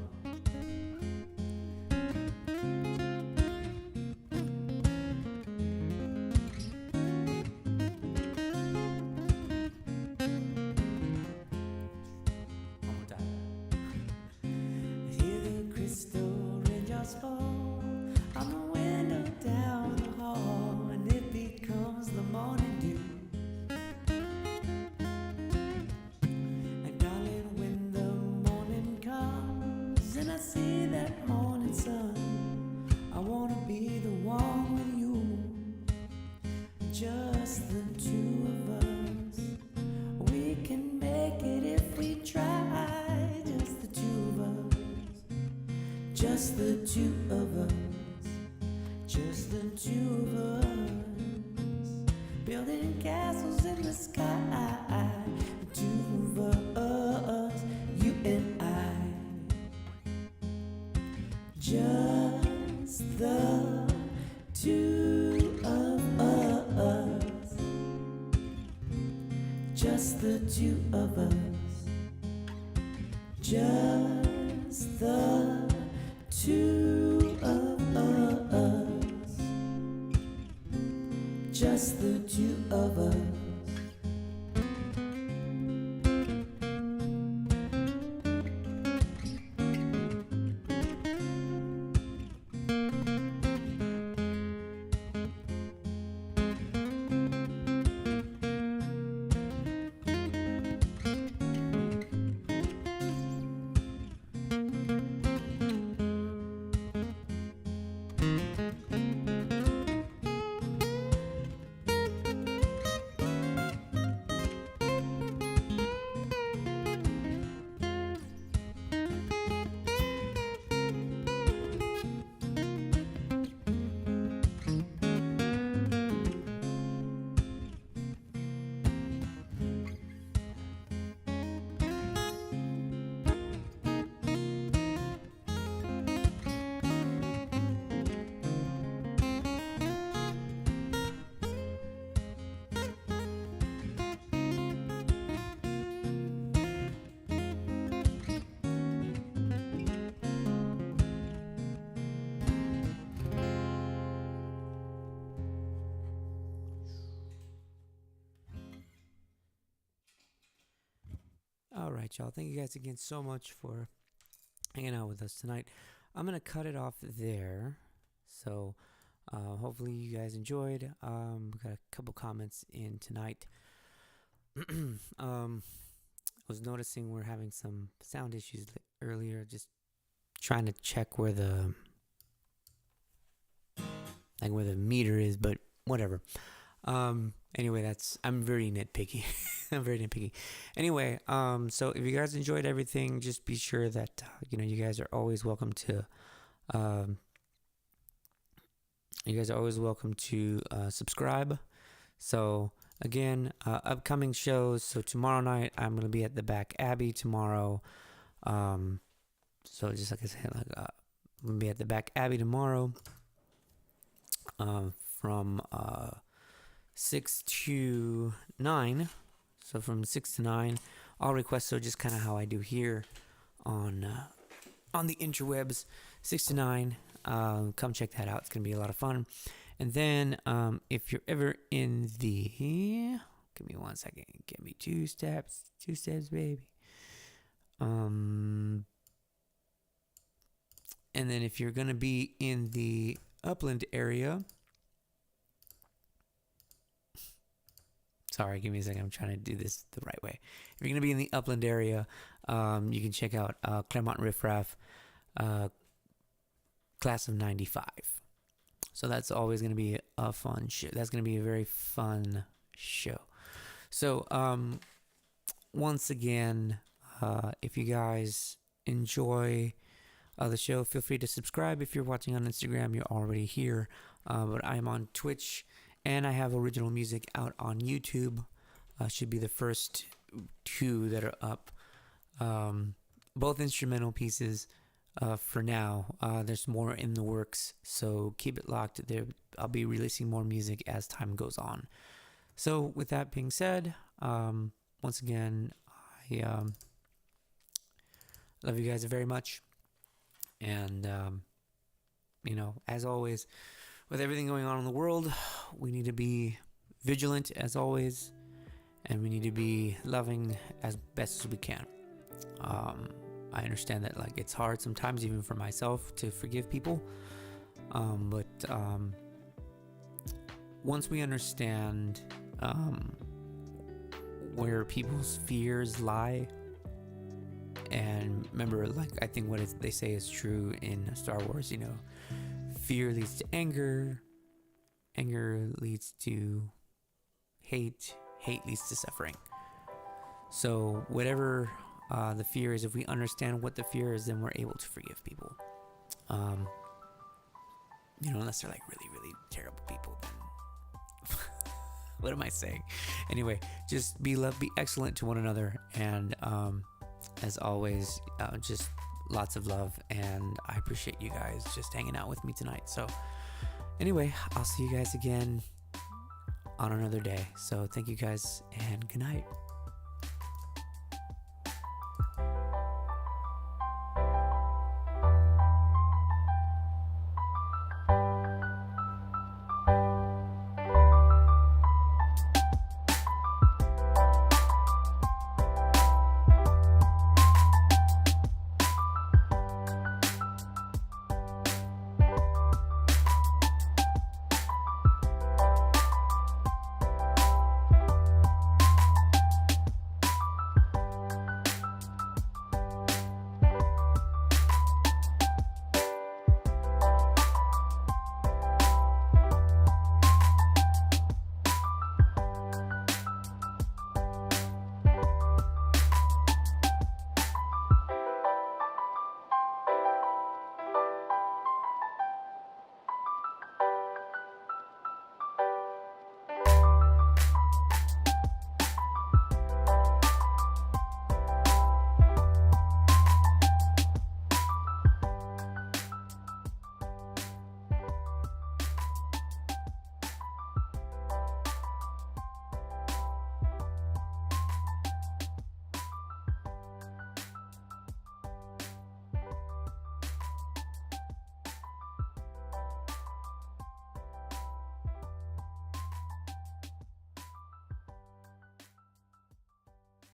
Fall on the window down the hall, and it becomes the morning dew. And darling, when the morning comes and I see that morning sun, I wanna be the one with you, just the two of us. We can make it if we try, just the two of us. Just the two of us, just the two of us, building castles in the sky. The two of us, you and I. Just the two of us, just the two of us, just the two of us, just the two of us. All right, y'all. Thank you guys again so much for hanging out with us tonight. I'm gonna cut it off there. So hopefully you guys enjoyed. We got a couple comments in tonight. I was noticing we're having some sound issues earlier. Just trying to check where the meter is, but whatever. Anyway, I'm very nitpicky. I'm very nitpicky. Anyway, so if you guys enjoyed everything, just be sure that you guys are always welcome to subscribe. So again, upcoming shows. So tomorrow night I'm gonna be at the Back Abbey tomorrow. So just like I said, I'm gonna be at the Back Abbey tomorrow. From 6 to 9. So from 6 to 9, all requests are just kind of how I do here on the interwebs. 6 to 9. Come check that out. It's gonna be a lot of fun. And then if you're ever in the, give me 1 second. Give me 2 steps. 2 steps, baby. And then if you're gonna be in the Upland area. Sorry, give me a second. I'm trying to do this the right way. If you're going to be in the Upland area, you can check out Claremont Riff Raff, class of 95. So that's always going to be a fun show. That's going to be a very fun show. So once again, if you guys enjoy the show, feel free to subscribe. If you're watching on Instagram, you're already here. But I'm on Twitch, and I have original music out on YouTube. Should be the first 2 that are up. Both instrumental pieces for now. There's more in the works, so keep it locked. I'll be releasing more music as time goes on. So with that being said, once again, I love you guys very much. And, as always, with everything going on in the world, we need to be vigilant as always, and we need to be loving as best as we can. I understand that it's hard sometimes, even for myself, to forgive people. But once we understand where people's fears lie, and remember, I think what they say is true in Star Wars, fear leads to anger, anger leads to hate, hate leads to suffering. So whatever the fear is, if we understand what the fear is, then we're able to forgive people. Unless they're really, really terrible people, then what am I saying? Anyway, just be excellent to one another, and as always, just lots of love, and I appreciate you guys just hanging out with me tonight. So anyway, I'll see you guys again on another day. So thank you guys, and good night.